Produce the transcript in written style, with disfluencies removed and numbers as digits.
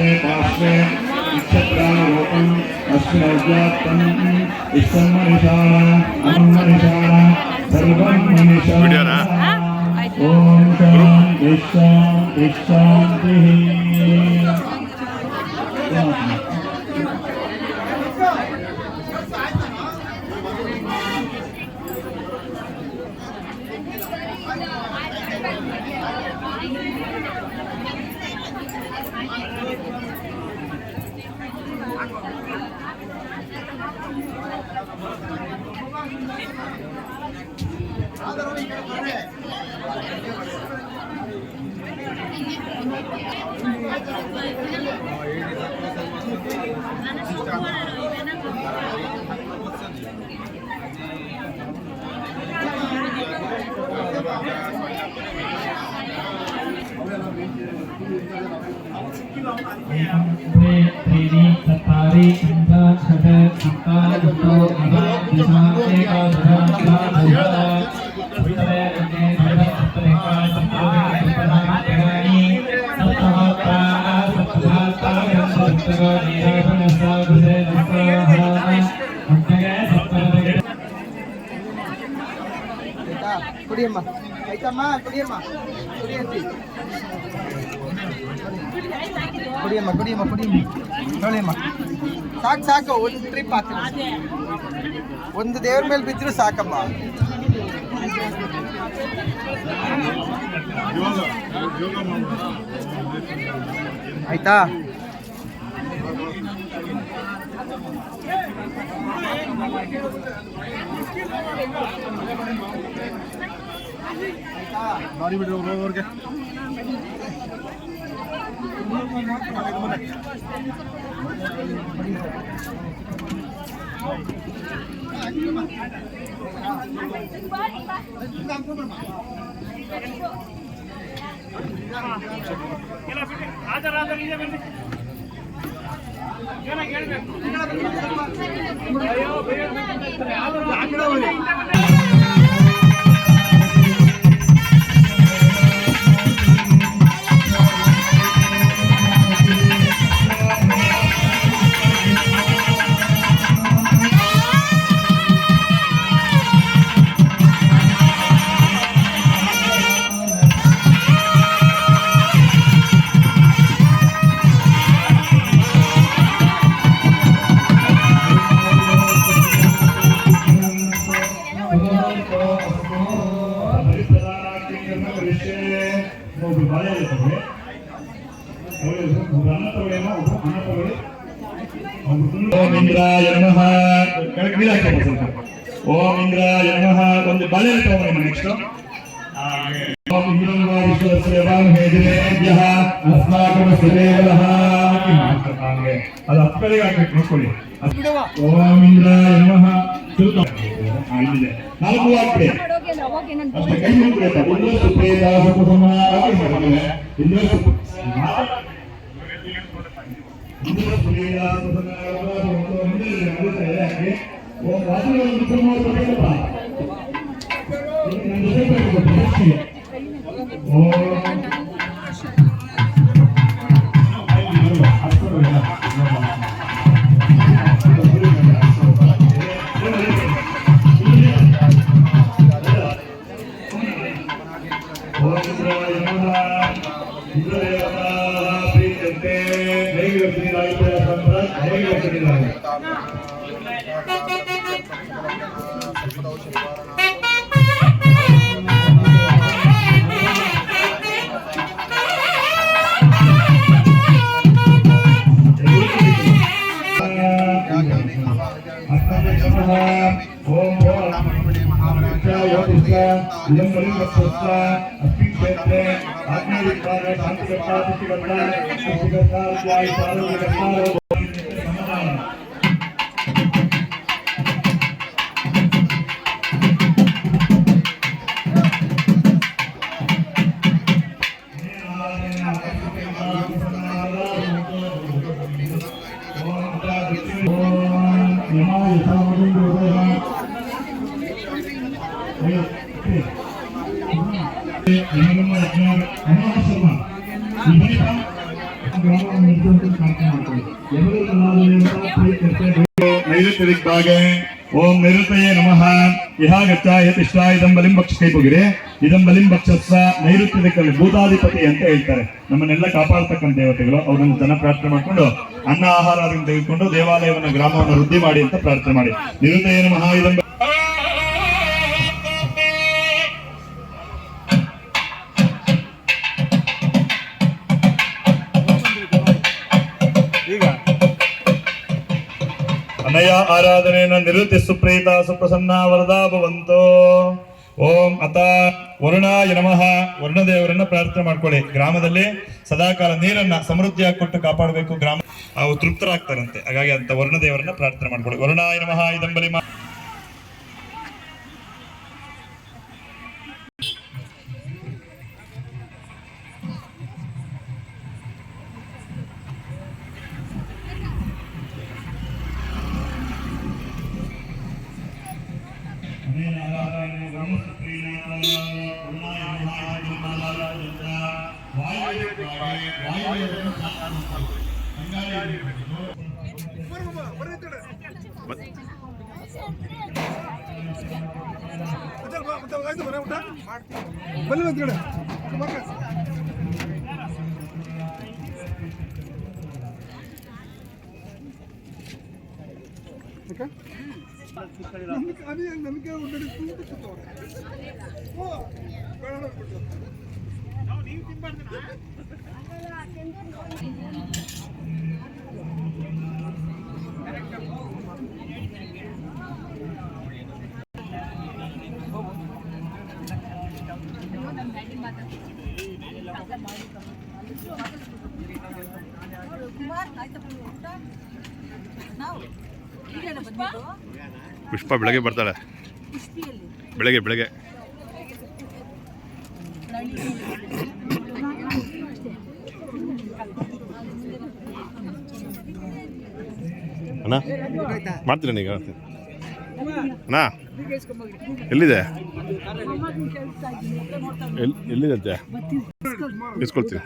पार्श्वे पार्श्वे नक्षत्रानुरूपम् अस्मिन् इष्टं मनीषाणाम् अहं मनीषाणां सर्वं मनीषाणाम् ॐ शान्तिः शान्तिः शान्तिः। ಕುಡಿಯಮ್ಮ ಆಯ್ತಮ್ಮ ಕುಡಿಯಮ್ಮ ಕುಡಿಯಂತಿ ಕುಡಿಯಮ್ಮ ಕುಡಿಯಮ್ಮ ಕುಡಿಯಮ್ಮ ನೋಡಿಯಮ್ಮ ಸಾಕು ಸಾಕು ಒಂದು ಟ್ರಿಪ್ ಹಾಕ್ತೀನಿ ಒಂದು ದೇವ್ರ ಮೇಲೆ ಬಿದ್ದರೂ ಸಾಕಮ್ಮ ಆಯ್ತಾ ಗಾಡಿ ಬಿಡ್ರಿ ಹೋಗೋರ್ಗೆ ಓಂ ಇಂದ್ರಾಯ ನಮಃ ಓಂ ಇಂದ್ರಾಯ ನಮಃ ಒಂದು ಬಳೆ ತಗೊಂಡು ನೆಕ್ಸ್ಟ್ ಓಂ ಇಂದ್ರಂ ವಿಶ್ವಸ್ಯ ವಾಮಹೇದಿನೇಭ್ಯಃ ಅಸ್ಮಾಕಂ ಸುರೇವಲಃ ಹಾಗೆ ಅದು ಅಪ್ಪಳಿಗೆ ಹಾಕಬೇಕು ನೋಡ್ಕೊಳ್ಳಿ ಓಂ ಇಂದ್ರಾಯ ನಮಃ ಅಲ್ಲಿದೆ ನಾಲ್ಕು ಹಾಕ್ಬಿಡಿ ಅಷ್ಟೇ ಕೈ ಮುಗಿಬೇಕು ಇಂದ್ರ ಸುಪ್ರೇತ ಸುಪಸಮಾರಾಗಿ ಇಂದ್ರ ನೈಋತ್ಯ ದಿಕ್ಕಾಗೆ ಓಂ ನೈಋತ್ಯೇ ನಮಃ ಇಹ ಗಚ್ಚ ಯತಿಷ್ಠ ಇದಂ ಬಲಿಂ ಪಕ್ಷ ಕೈ ಹೋಗಿದೆ ಇದಂ ಬಲಿಂ ಪಕ್ಷಸ್ಸ ನೈಋತ್ಯ ದಿಕ್ಕಲ್ಲಿ ಭೂತಾಧಿಪತಿ ಅಂತ ಹೇಳ್ತಾರೆ. ನಮ್ಮನ್ನೆಲ್ಲ ಕಾಪಾಡ್ತಕ್ಕಂಥ ದೇವತೆಗಳು. ಅವರನ್ನು ಜನ ಪ್ರಾರ್ಥನೆ ಮಾಡಿಕೊಂಡು ಅನ್ನ ಆಹಾರದಿಂದ ತೆಗೆದುಕೊಂಡು ದೇವಾಲಯವನ್ನು ಗ್ರಾಮವನ್ನು ವೃದ್ಧಿ ಮಾಡಿ ಅಂತ ಪ್ರಾರ್ಥನೆ ಮಾಡಿ. ನೈಋತ್ಯೇ ನಮಃ ಇದಂ ಅನಯ ಆರಾಧನೆಯನ್ನು ನಿವೃತ್ತಿ ಸುಪ್ರೀತ ಸುಪ್ರಸನ್ನ ವರದಾ ಭವಂತೋ. ಓಂ ಅತ ವರುಣಾಯ ನಮಃ. ವರುಣದೇವರನ್ನ ಪ್ರಾರ್ಥನೆ ಮಾಡ್ಕೊಳ್ಳಿ. ಗ್ರಾಮದಲ್ಲಿ ಸದಾಕಾಲ ನೀರನ್ನ ಸಮೃದ್ಧಿಯಾಗಿ ಕೊಟ್ಟು ಕಾಪಾಡಬೇಕು. ಗ್ರಾಮ ಅವು ತೃಪ್ತರಾಗ್ತಾರಂತೆ. ಹಾಗಾಗಿ ಅಂತ ವರುಣದೇವರನ್ನ ಪ್ರಾರ್ಥನೆ ಮಾಡ್ಕೊಳ್ಳಿ. ವರುಣಾಯ ನಮಃ ಇದಂಬಲಿ ಪುಷ್ಪ ಬೆಳಗ್ಗೆ ಬರ್ತಾಳೆ. ಬೆಳಗ್ಗೆ ಅಣ್ಣ ಮಾಡ್ತೀರ ನೀಗ ಅಣ್ಣ ಎಲ್ಲಿದೆ ಎಲ್ಲಿದೆ ಇಸ್ಕೊಳ್ತೀನಿ.